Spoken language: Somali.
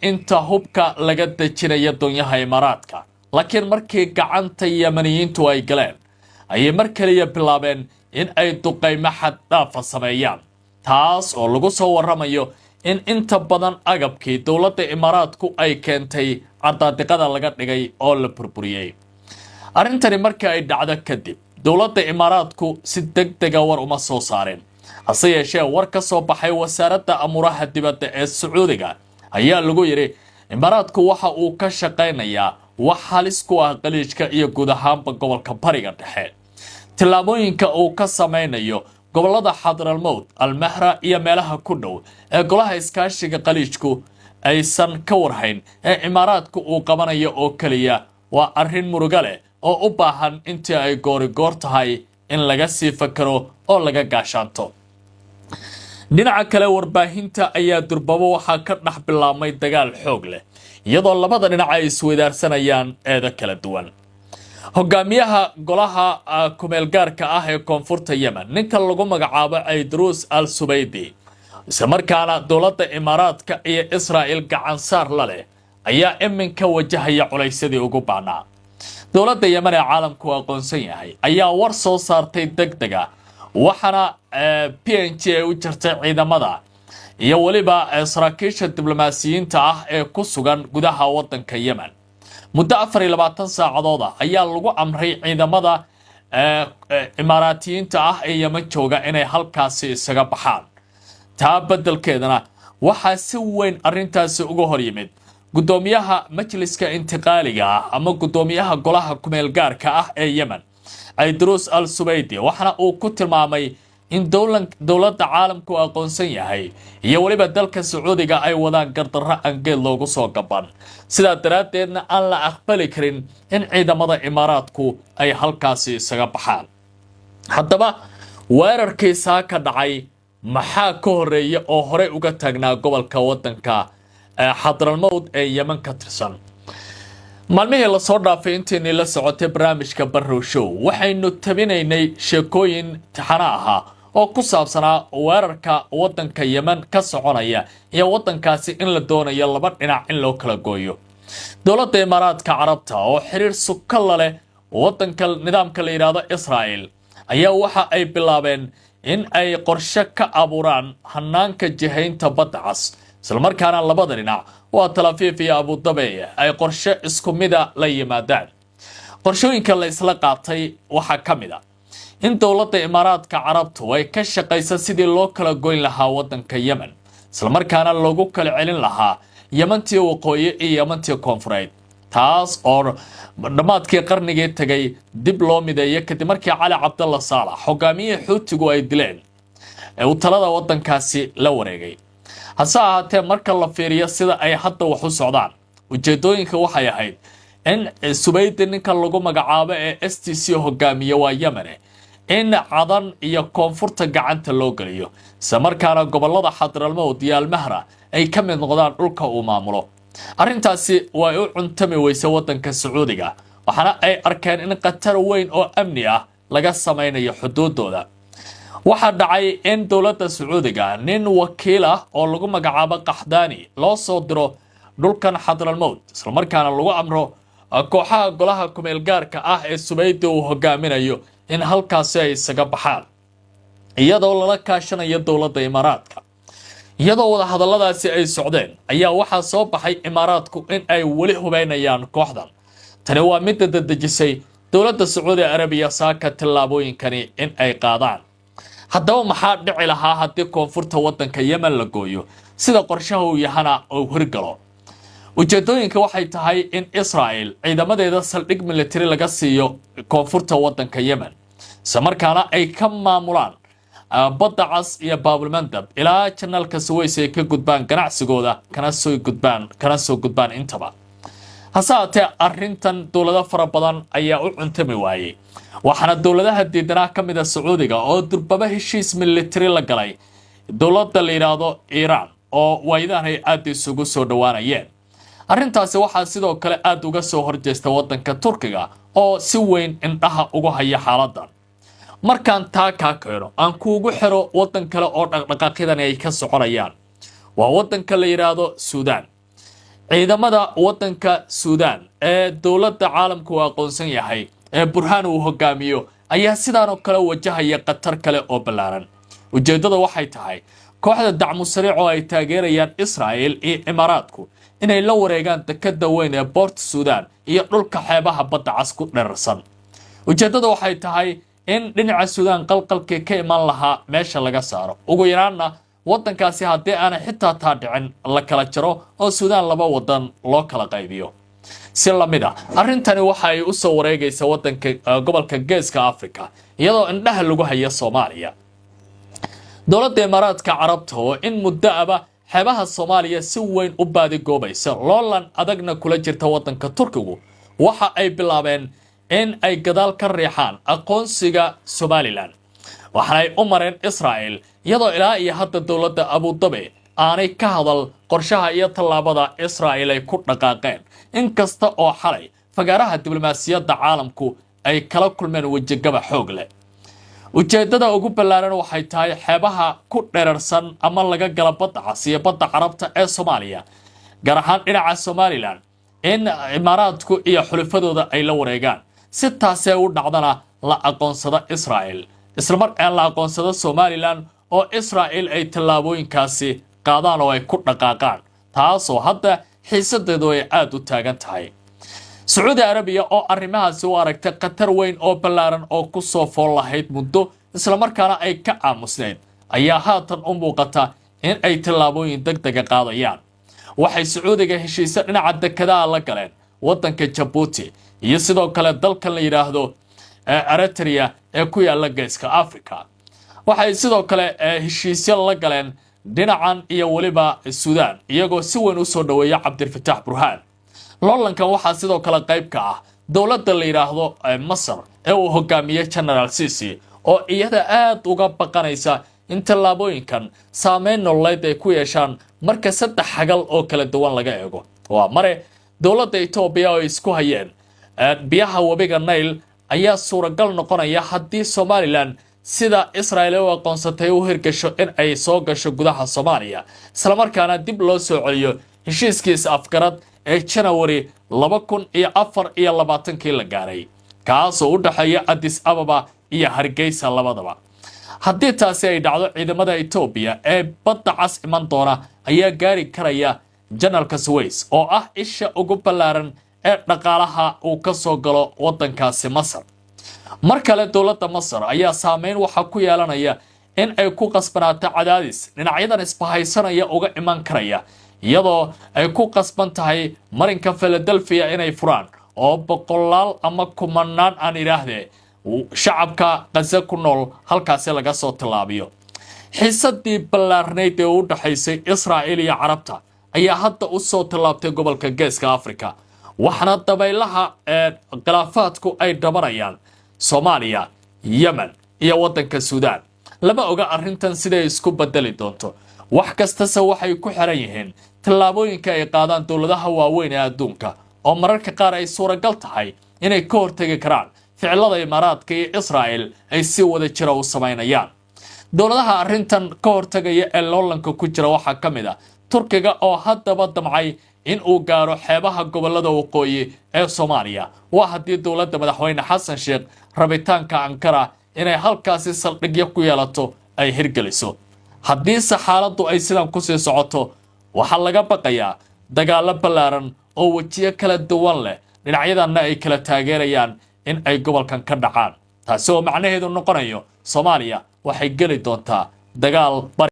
inta hubka laga dejinayo doonyaha Imaaraadka laakiin markii gacanta Yamaniyiintu ay galeen ayay mar kaliya bilaabeen in ay duqeymo xad dhaaf sameeyaan taas oo lagu soo waramayo in inta badan agabkii dawladda Imaaraadku ay keentay cadaadiqada laga dhigay oo la burburiyay arintani markii ay dhacdo kadib dawladda Imaaraadku si degdeg ah war uma soo saareen hase yeeshee war ka soo baxay wasaaradda amuraha dibadda ee Sacuudiga ayaa lagu yiri Imaaraadku waxa uu ka shaqeynayaa wax halis ku ah qaliijka iyo guud ahaanba gobolka Bariga Dhexe tilaabooyinka uu ka sameynayo gobolada Xadramawt Al-Mahra iyo meelaha ku dhow ee golaha iskaashiga qaliijku aysan ka warhayn ee Imaaraadku uu qabanayo oo kaliya waa arrin muruga leh oo u baahan intii ay goor tahay in laga sii fakaro oo laga gaashaanto dhinaca kale warbaahinta ayaa durbabo waxa ka dhax bilaabmay dagaal xoog leh iyadoo labada dhinac ay isweydaarsanayaan eeda kala duwan hogaamiyaha golaha kumeel gaarka ah ee koonfurta Yemen ninka lagu magacaabo Aydruus Al-Subaydi isla markaana dawladda Imaaraadka iyo Israa'iil gacan saar la leh ayaa iminka wajahaya culaysadii ugu baanaa dawladda Yemen ee caalamku aqoonsan yahay ayaa war soo saartay degdeg ah waxana PNG ay u jirtay ciidamada iyo waliba saraakiisha diblomaasiyiinta ah ee ku sugan gudaha wadanka Yemen muddo 24 saacadood ayaa lagu amray ciidamada Imaaraatiyiinta ah ee Yemen jooga inay halkaasi isaga baxaan taa beddelkeedana waxa si weyn arintaasi uga hor yimid gudoomiyaha majliska intiqaaliga ah ama gudoomiyaha golaha kumeel gaarka ah ee Yemen Aydruus Al-Subaydi waxana uu ku tilmaamay in dawladda caalamku aqoonsan yahay iyo waliba dalka Sacuudiga ay wadaan gardarro aan geed loogu soo gaban sida daraadeedna aan la aqbali karin in ciidamada Imaaraadku ay halkaasi isaga baxaan haddaba weerarkii ka dhacay maxaa ka horeeya oo hore uga taagnaa gobolka wadanka Xadramawt ee Yemen ka tirsan maalmihii la soo dhaafay intii la socotay barnaamijka Barrow Show waxaynu tabinaynay sheekooyin taxana ah oo ku saabsanaa weerarka wadanka Yemen ka soconaya iyo wadankaasi in la doonayo laba dhinac in loo kala gooyo dawladda Imaaraadka Carabta oo xiriir sukal leh wadanka nidaamka la yiraahdo Israa'iil ayaa waxa ay bilaabeen in ay qorshe ka abuuraan hanaanka jihaynta badda cas isla markaana labada dhinac waa Tel Aviv iyo Abu Dhabi ay qorshe isku mid ah la yimaadaan qorshooyinka la isla qaatay waxa kamid ah in dawladda Imaaraadka Carabtu ay ka shaqeyso sidii loo kala goyn lahaa wadanka Yemen isla markaana loogu kala celin lahaa Yementii waqooyi iyo Yementii koonfureed taas oo dhamaadkii qarnigii tagay dib loo mideeyay kadib markii Cali Cabdalla Saalax hogaamiyaha Xuutigu ay dileen ee uu talada wadankaasi la wareegay hase ahaatee marka la fiiriyo sida ay hadda wax u socdaan ujeedooyinka waxay ahayd in Subaydi ninka lagu magacaabo ee STC hogaamiye waa Yemen in cadan iyo koonfurta gacanta loo galiyo isla markaana gobolada Xadramawt iyo Al-Mahra ay ka mid noqdaan dhulka uu maamulo arintaasi way u cuntami weysa wadanka Sacuudiga waxana ay arkeen in qatar weyn oo amni ah laga sameynayo xuduudooda waxa dhacay in dawladda Sacuudiga nin wakiil ah oo lagu magacaabo Qaxdaani loo soo diro dhulkan Xadramawt isla markaana lagu amro kooxaha golaha kumeel gaarka ah ee Subaydi uu hogaaminayo in halkaasi ay isaga baxaan iyadoo lala kaashanayo dawladda Imaaraadka iyadoo wada hadalladaasi ay socdeen ayaa waxa soo baxay Imaaraadku in ay wali hubeynayaan kooxdan tani waa mid dadajisay dawladda Sacuudi Arabiya saaka tilaabooyinkani in ay qaadaan haddaba maxaa dhici lahaa haddii koonfurta wadanka Yemen la gooyo sida qorshaha uu yahana oo hirgalo ujeedooyinka waxay tahay in Israa'iil ciidamadeeda saldhig military laga siiyo koonfurta wadanka Yemen samarkaana ay ka maamulaan badda cas iyo Baabilmandab ilaa janaalka Suways ay ka gudbaan ganacsigooda kana soo gudbaan intaba hasaatee arrintan dawlado fara badan ayaa u cuntami waayay waxaana dawladaha diidanaa ka mid ah Sacuudiga oo durbaba heshiis military la galay dawladda la yiraahdo Iran oo waydahan ay aad isugu soo dhawaanayeen arrintaasi waxa sidoo kale aad uga soo horjeesta wadanka Turkiga oo si weyn indhaha ugu haya xaaladan markaan taa ka keeno aan kuugu xiro wadan kale oo dhaqdhaqaaqyadan ay ka soconayaan waa wadanka la yiraahdo Suudaan ciidamada wadanka Suudaan ee dowladda caalamku aqoonsan yahay ee Burhaan uu hogaamiyo ayaa sidaan oo kale wajahaya qatar kale oo ballaaran. ujeedada waxay tahay kooxda dacmo sariic oo ay taageerayaan Israel iyo Imaaraadku inay la wareegaan dekedda weyn ee Port Sudan iyo dhulka xeebaha badda cas ku dheerarsan. ujeedada waxay tahay in dhinaca Suudaan qalqalka ka iman lahaa meesha laga saaro. ugu yaraana wadankaasi haddii aan xitaa taa dhicin la kala jaro oo Suudaan laba wadan loo kala qaybiyo. si lamida arrintani waxa ay u soo wareegaysaa wadanka gobolka Geeska Afrika iyadoo indhaha lagu hayo Soomaaliya. dowladda Imaaraadka Carabta oo in muddo aba xeebaha Soomaaliya si weyn u baadi goobaysa loolan adagna kula jirta wadanka Turkigu waxa ay bilaabeen in ay gadaal ka riixaan aqoonsiga Somaliland. waxana ay u mareen Israel iyadoo ilaa iyo hadda dowladda Abu Dhabi aanay ka hadal qorshaha iyo tallaabada Israel ay ku dhaqaaqeen inkasta oo xalay fagaaraha diblomaasiyadda caalamku ay kala kulmeen wajigaba xoog leh. ujeedada ugu ballaaran waxay tahay xeebaha ku dheerarsan ama laga gala badda cas iyo badda Carabta ee Soomaaliya gaar ahaan dhinaca Somaliland in Imaaraadku iyo xulafadooda ay la wareegaan si taas ay u dhacdana la aqoonsada Israel isla markaana la aqoonsada Somaliland oo Israel ay tallaabooyinkaasi qaadaan oo ay ku dhaqaaqaan taasoo hadda xiisadeedu ay aad u taagan tahay. Sacuudi Arabiya oo arrimahaasi u aragtay qatar weyn oo ballaaran oo ku soo fool lahayd muddo isla markaana ay ka aamusneen ayaa haatan u muuqata in ay tallaabooyin degdeg ah qaadayaan. waxay Sacuudiga heshiisyo dhinaca dekedaha la galeen wadanka Djibouti iyo sidoo kale dalkan la yiraahdo Eritrea ee ku yaala Geeska Afrika. waxay sidoo kale heshiisyo la galeen dhinacan iyo waliba Suudaan iyagoo si weyn u soo dhaweeya Cabdilfataax Burhaan. loolankan waxaa sidoo kale qayb ka ah dowladda la yiraahdo Masar ee uu hogaamiyo General Sisi oo iyada aad uga baqanaysa in tallaabooyinkan saameyn nololeed ay ku yeeshaan marka saddex xagal oo kala duwan laga eego. waa mare dowladda Itoobiya oo isku hayeen biyaha wabiga Nile ayaa suuragal noqonaya haddii Somaliland sida Israel oo aqoonsatay u hirgasho in ay soo gasho gudaha Soomaaliya isla markaana dib loo soo celiyo heshiiskiisa afgarad ee January 2024 la gaaray kaasoo u dhaxeeya Addis Ababa iyo Hargeysa labadaba. haddii taasi ay dhacdo ciidamada Itoobiya ee badda cas iman doona ayaa gaari karaya Janaalka Suez oo ah isha ugu ballaaran ee dhaqaalaha uu ka soo galo wadankaasi Masar. mar kale dowladda Masar ayaa saameyn waxa ku yeelanaya in ay ku qasbanaato cadaadis dhinacyadan isbahaysanaya uga iman karaya iyadoo ay ku qasban tahay marinka Philadelphia inay furaan oo boqolaal ama kumanaan aan iraahdee shacabka Gaza ku nool halkaas laga soo tilaabiyo. xiisadii ballaarneyd ee u dhaxaysay Israel iyo Carabta ayaa hadda u soo tilaabtay gobolka Geeska Afrika waxana dabaylaha khilaafaadku ay dhabarayaan Soomaaliya, Yemen iyo wadanka Suudaan. lama oga arrintan siday isku bedeli doonto. wax kasta waxay ku xiran yihiin tallaabooyinka ay qaadaan dowladaha waaweyn ee adduunka oo mararka qaar ay suuragal tahay inay ka hortagi karaan ficilada Imaaraadka iyo Israel ay si wada jira u sameynayaan. dowladaha arrintan ka hortagaya ee loolanka ku jira waxaa ka mid ah Turkiga oo haddaba damcay in uu gaaro xeebaha gobolada waqooyi ee Soomaaliya. waa haddii dowladda madaxweyne Xasan Sheekh rabitaanka Ankara inay halkaasi saldhigyo ku yeelato ay hirgeliso. haddii xaaladdu ay sidan ku sii socoto waxa laga baqayaa dagaalo ballaaran oo wajiyo kala duwan leh dhinacyadana ay kala taageerayaan in ay gobolkan ka dhacaan taasoo macnaheedu noqonayo Soomaaliya waxay gali doontaa dagaal